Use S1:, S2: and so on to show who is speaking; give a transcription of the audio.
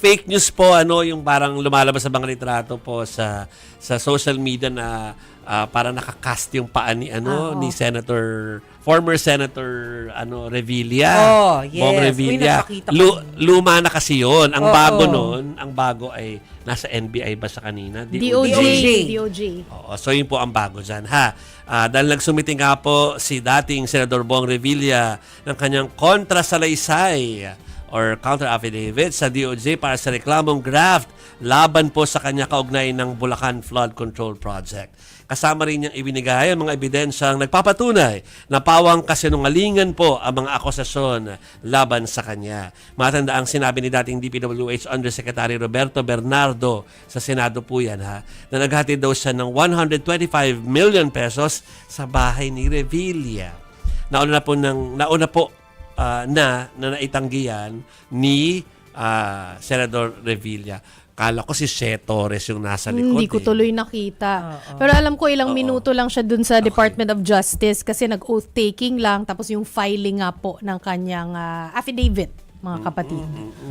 S1: fake news po, yung parang lumalabas sa mga litrato po sa social media na para nakakast yung paa ni ni former Senator Revilla.
S2: Oh, yes.
S1: Bong Revilla.
S2: Uy, nagpakita ko.
S1: Luma na kasi yun. Ang bago nun, ang bago ay nasa NBI ba sa kanina?
S3: DOJ.
S1: Oo, so yun po ang bago dyan, ha? Dahil nagsumiting nga po si dating Senador Bong Revilla ng kanyang kontrasalaysay or counter affidavit sa DOJ para sa reklamong graft laban po sa kanya kaugnay ng Bulacan Flood Control Project. Kasama rin niyang ibinigay ang mga ebidensyang nagpapatunay na pawang kasinungalingan po ang mga akusasyon laban sa kanya. Matanda ang sinabi ni dating DPWH Undersecretary Roberto Bernardo sa Senado po yan, ha, na naghatid daw siya ng 125 million pesos sa bahay ni Revilla. Nauna po na naitanggihan ni Senador Revilla. Kala ko si She Torres yung nasa likod.
S3: Hindi ko tuloy nakita. Pero alam ko ilang minuto lang siya dun sa Department of Justice kasi nag-oath taking lang tapos yung filing nga po ng kanyang affidavit, mga kapatid.